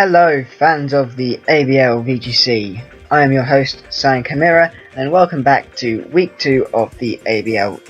Hello fans of the ABL VGC, I am your host Cyan Chimera and welcome back to week 2 of the ABL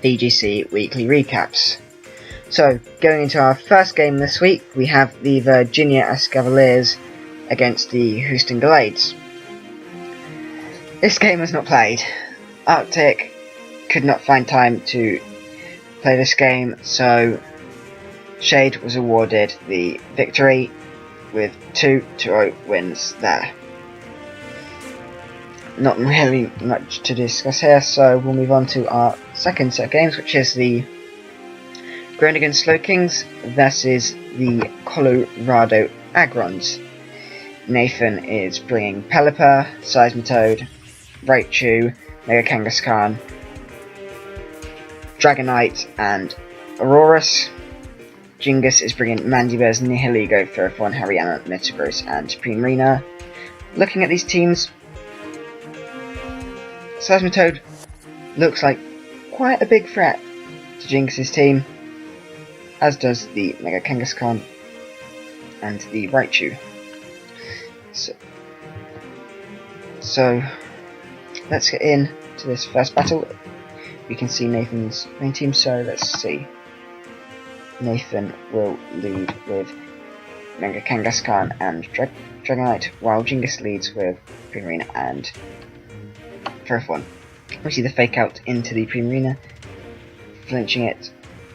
VGC Weekly Recaps. So, going into our first game this week, we have the Virginia Cavaliers against the Houston Glades. This game was not played. Arctic could not find time to play this game, so Shade was awarded the victory with 2-0 wins there. Not really much to discuss here, so we'll move on to our second set of games, which is the Groningen Slow Kings versus the Colorado Agrons. Nathan is bringing Pelipper, Seismitoad, Raichu, Mega Kangaskhan, Dragonite and Aurorus. Jingus is bringing Mandibuzz, Nihilego, Ferrothorn, Hariyama, Metagross and Primarina. Looking at these teams, Seismitoad looks like quite a big threat to Jingus's team, as does the Mega Kangaskhan and the Raichu. So let's get into this first battle. We can see Nathan's main team, so let's see. Nathan will lead with Mega Kangaskhan and Dragonite, while Jingus leads with Primarina and Ferrothorn. We see the fake out into the Primarina, flinching it,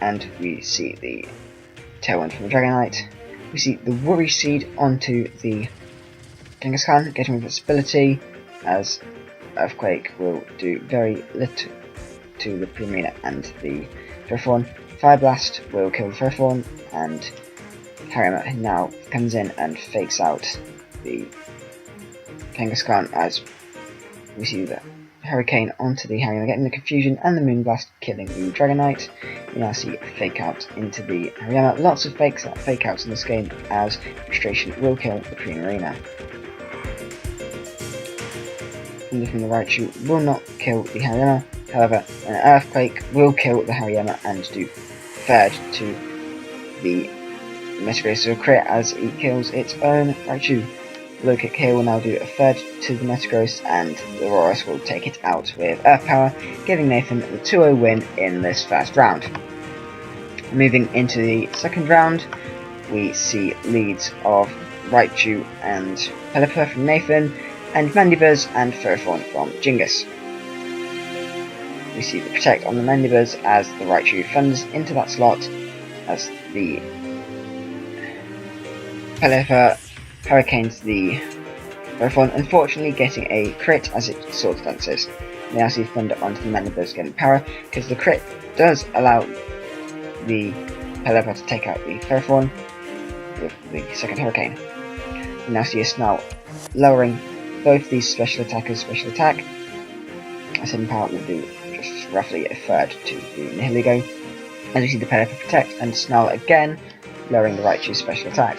and we see the Tailwind from the Dragonite. We see the Worry Seed onto the Kangaskhan, getting invincibility, as Earthquake will do very little to the Primarina and the Ferrothorn. Fire Blast will kill the Ferrothorn, and Hariyama now comes in and fakes out the Kangaskhan as we see the Hurricane onto the Hariyama, getting the confusion, and the Moonblast killing the Dragonite. We now see a fake out into the Hariyama. Lots of fake outs in this game, as Frustration will kill the Primarina. And from the Raichu will not kill the Hariyama. However, an Earthquake will kill the Hariyama and do third to the Metagross, so crit as it kills its own Raichu. Low kick here will now do a third to the Metagross, and the Aurorus will take it out with Earth Power, giving Nathan the 2-0 win in this first round. Moving into the second round, we see leads of Raichu and Pelipper from Nathan, and Mandibuzz and Ferrothorn from Jingus. We see the Protect on the Mandibuzz as the Raichu thunders into that slot, as the Pelipper hurricanes the Ferrothorn, unfortunately getting a crit as it sword dances. We now see Thunder onto the Mandibuzz getting power, because the crit does allow the Pelipper to take out the Ferrothorn with the second Hurricane. We now see a Snarl lowering both these special attackers' special attack. As hidden power will do just roughly a third to the Nihilego. As we see the Pelipper protect and Snarl again, lowering the Raichu's special attack.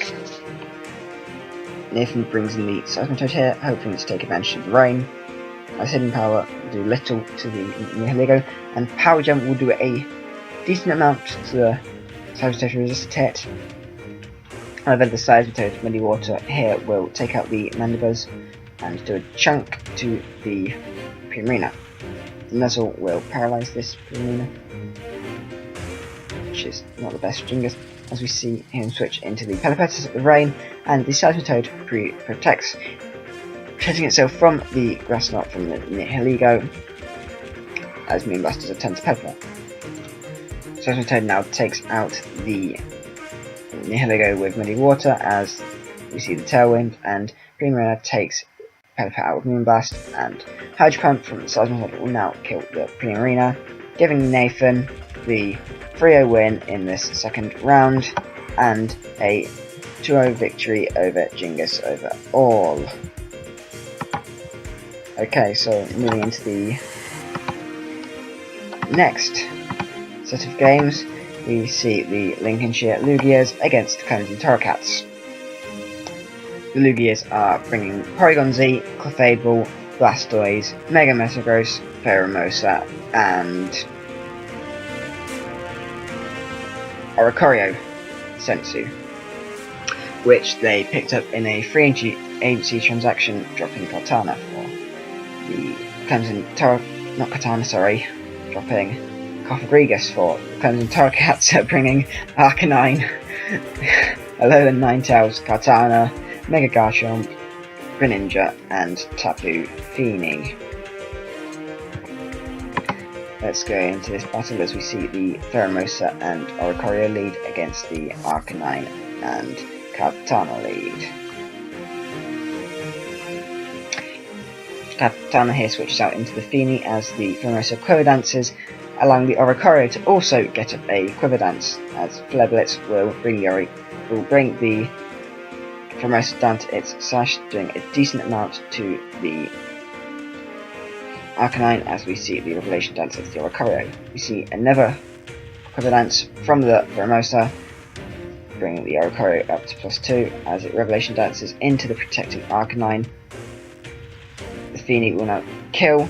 Nathan brings in the Seismitoad here, hoping to take advantage of the rain. As hidden power will do little to the Nihilego, and Power Jump will do a decent amount to the Seismitoad to resist a hit. However, the Seismitoad Muddy Water here will take out the Mandibuzz and do a chunk to the Primarina. The Nuzzle will paralyze this Primarina, which is not the best for Jingus, as we see him switch into the Pelipper to set the rain, and the Seismitoad protects, protecting itself from the Grass Knot from the Nihilego, as Moonblast does a turn to Pelipper. Seismitoad now takes out the Nihilego with Muddy Water, as we see the Tailwind, and Primarina takes Pelipper out with Moonblast, and Hydro Pump from the Seismitoad will now kill the Primarina, giving Nathan the 3-0 win in this second round, and a 2-0 victory over Jingus overall. Okay, so moving into the next set of games, we see the Lincolnshire Lugias against the Clemson Torracats. The Lugias are bringing Porygon Z, Clefable, Blastoise, Mega Metagross, Pheromosa, and Oricorio Sensu. which they picked up in a free agency transaction, dropping Katana for the Clemson dropping Rodriguez for Clemson Torcats, bringing Arcanine, Alolan Ninetales, Katana, Mega Garchomp, Greninja, and Tapu Fini. Let's go into this battle as we see the Pheromosa and Oricorio lead against the Arcanine and Katana lead. Katana here switches out into the Fini as the Pheromosa Quiver Dances, allowing the Oricorio to also get up a Quiver Dance, as Flare Blitz will bring the Pheromosa down to its sash, doing a decent amount to the Arcanine as we see the Revelation Dance of the Oricorio. We see another Quiver Dance from the Pheromosa, bringing the Oricorio up to +2 as it Revelation Dances into the protecting Arcanine. The Fini will now kill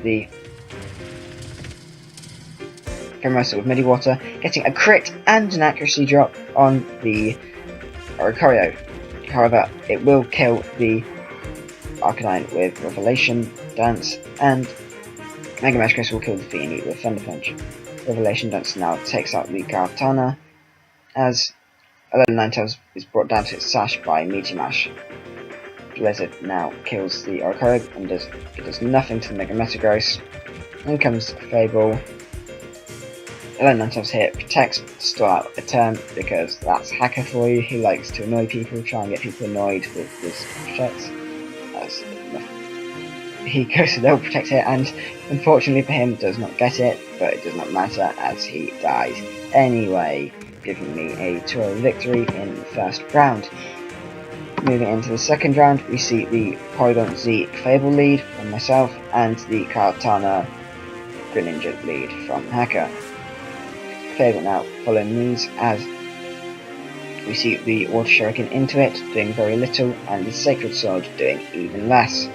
the Pheromosa with Muddy Water, getting a crit and an accuracy drop on the Oricorio. However, it will kill the Arcanine with Revelation Dance, and Mega Metagross will kill the Fini with Thunder Punch. Revelation Dance now takes out the Katana, as Alolan Ninetales is brought down to its sash by Meteor Mash. Blizzard now kills the Oricorio and does nothing to the Mega Metagross. In comes Fable. Alolan Ninetales here protects to stall out a turn, because that's Hacker for you. He likes to annoy people, try and get people annoyed with his protects. He goes to double protect here, and unfortunately for him does not get it, but it does not matter as he dies anyway, giving me a 2-0 victory in the first round. Moving into the second round, we see the Porygon Z Fable lead from myself and the Katana Greninja lead from Hacker. Fable now following these as we see the Water Shuriken into it, doing very little, and the Sacred Sword doing even less.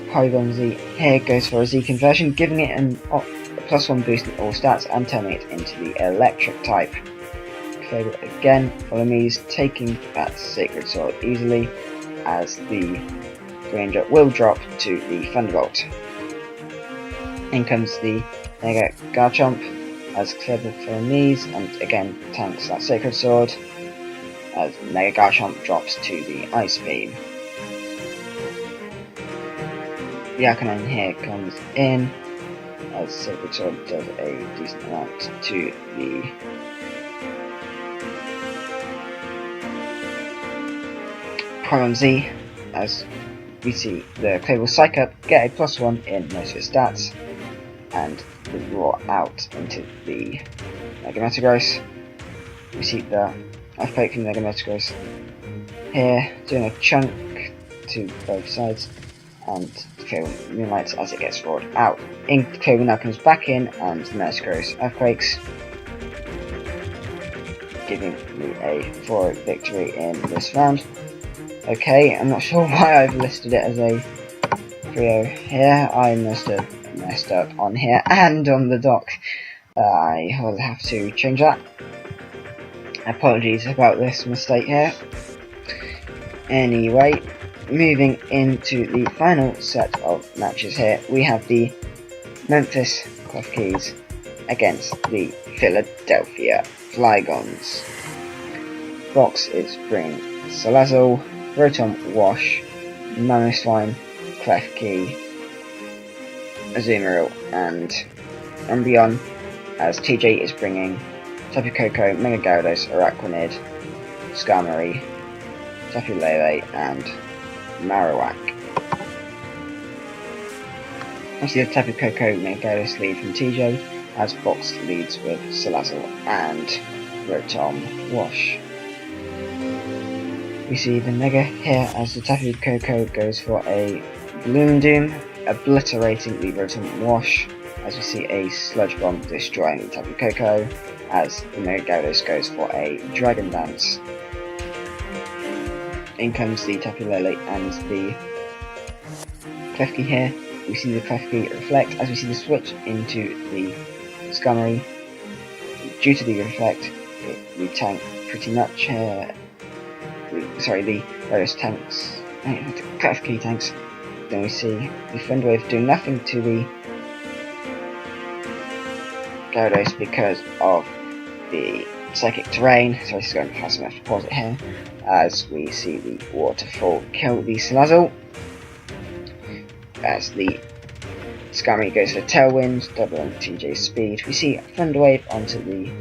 Porygon Z here goes for a Z conversion, giving it a +1 boost in all stats and turning it into the Electric type. Fable again follow these, taking that Sacred Sword easily, as the Greninja will drop to the Thunderbolt. In comes the Mega Garchomp, as Fable follow these, and again tanks that Sacred Sword, as Mega Garchomp drops to the Ice Beam. The Arcanine here comes in, as Sacred Sword does a decent amount to the Porygon Z, as we see the Fable Psych Up get a +1 in most of its stats, and the Roar out into the Mega Metagross. We see the Earthquake from the Mega Metagross here, doing a chunk to both sides, and the Fable Moonlights as it gets roared out. Fable now comes back in, and the Metagross Earthquakes, giving me a 4-0 victory in this round. Okay, I'm not sure why I've listed it as a 3-0 here. I must have messed up on here and on the doc. I will have to change that. Apologies about this mistake here. Anyway, moving into the final set of matches here, we have the Memphis Klefkis against the Philadelphia Flygons. Box is bringing Salazzle, Rotom Wash, Mamoswine, Klefki, Azumarill, and Umbreon, as TJ is bringing Tapu Koko, Mega Gyarados, Araquanid, Skarmory, Tapu Lele, and Marowak. I see the Tapu Koko Mega Gyarados lead from TJ, as Box leads with Salazzle and Rotom Wash. We see the Mega here as the Tapu Koko goes for a Gloom Doom, obliterating the Rotom Wash, as we see a Sludge Bomb destroying the Tapu Koko, as the Mega Gyarados goes for a Dragon Dance. In comes the Tapu Lele and the Klefki here. We see the Klefki reflect as we see the switch into the Skarmory. Due to the reflect, we tank pretty much here. the various tanks, the cut key tanks. Then we see the Thunder Wave doing nothing to the Gyarados because of the psychic terrain. So this is going to have some pause it here as we see the Waterfall kill the Salazzle. As the Skarmory goes for Tailwind, doubling TJ's speed. We see Thunder Wave onto the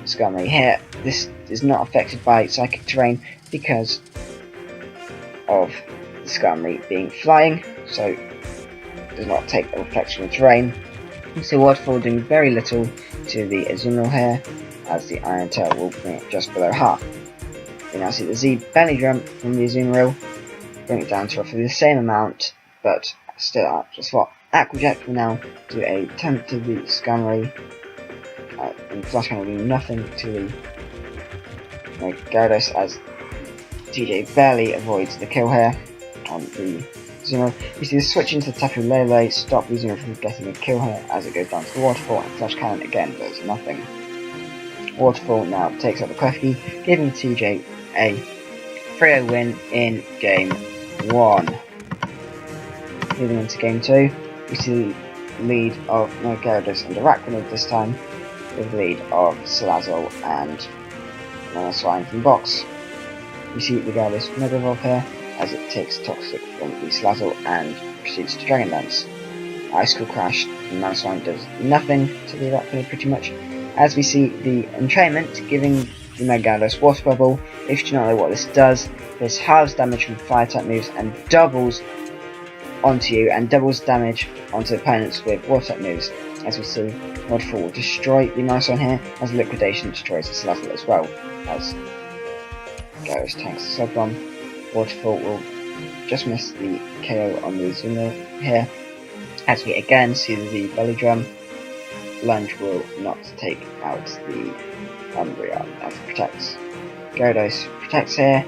Skarmory here. This is not affected by psychic terrain because of the Skarmory being flying, so it does not take a reflection of terrain. We see Waterfall doing very little to the Azumarill here, as the Iron Tail will bring it just below half. We now see the Z Belly Drum from the Azumarill, bring it down to roughly the same amount, but still out just swap. Aqua Jet will now do a attempt to the Skarmory, and Flash Cannon will do nothing to the Gyarados as TJ barely avoids the kill here on the Azumarill. We see the switch into the Tapu Lele stop the Azumarill from getting a kill here as it goes down to the Waterfall, and Flash Cannon again does nothing. Waterfall now takes out the Klefki, giving TJ a 3-0 win in Game 1. Moving into Game 2, we see the lead of Gyarados and Arachnid this time, with the lead of Salazzle and Mamoswine from box. We see the Gyarados Mega Evolve here, as it takes Toxic from the Salazzle and proceeds to Dragon Dance. Icicle Crash from Mamoswine does nothing to the Arachnid pretty much, as we see the Entrainment giving the Mega Gyarados Water Bubble. If you do not know what this does, this halves damage from fire type moves and doubles onto you and doubles damage onto opponents with water type moves. As we see, Waterfall will destroy the Mamoswine here, as Liquidation destroys the Salazzle as well, as Gyarados tanks the Slug Bomb. Waterfall will just miss the KO on the Azumarill here, as we again see the Belly Drum. Lunge will not take out the Umbreon as it protects. Gyarados protects here,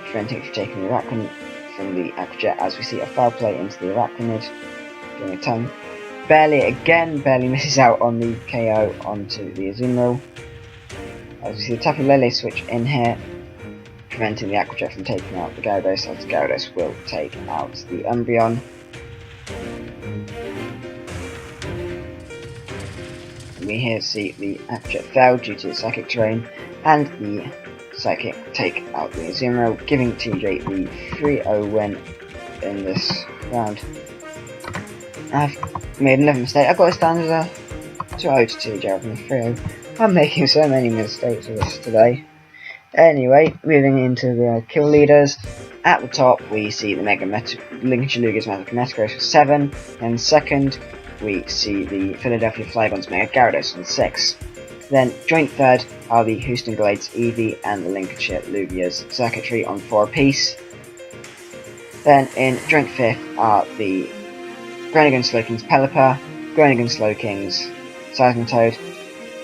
preventing it from taking the Arachnid from the Aqua Jet, as we see a foul play into the Arachnid, doing a ton. Barely misses out on the KO onto the Azumarill, as we see the Tapu Lele switch in here, preventing the Aqua Jet from taking out the Gyarados, as Gyarados will take out the Umbreon. We here see the Aqua Jet fail due to the Psychic terrain, and the Psychic take out the Azumarill, giving TJ the 3-0 win in this round. I've made another mistake. I've got it down as a 2-0 to TJ rather than 3-0. I'm making so many mistakes with this today. Anyway, moving into the kill leaders. At the top, we see the Lincolnshire Lugia's Mega Metagross with 7, and second, we see the Philadelphia Flybon's Mega Gyarados on 6. Then, joint third are the Houston Glades Eevee and the Lincolnshire Lugia's Circuitry on 4 apiece. Then, in joint fifth are the Groningen Slowking's Pelipper, Groningen Slowking's Seismitoad,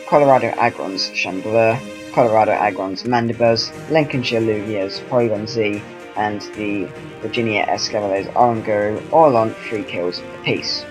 Colorado Agron's Chandelure, Colorado Agron's Mandibuzz, Lincolnshire Lugia's Porygon Z, and the Virginia Escavaliers Oranguru, all on 3 kills apiece.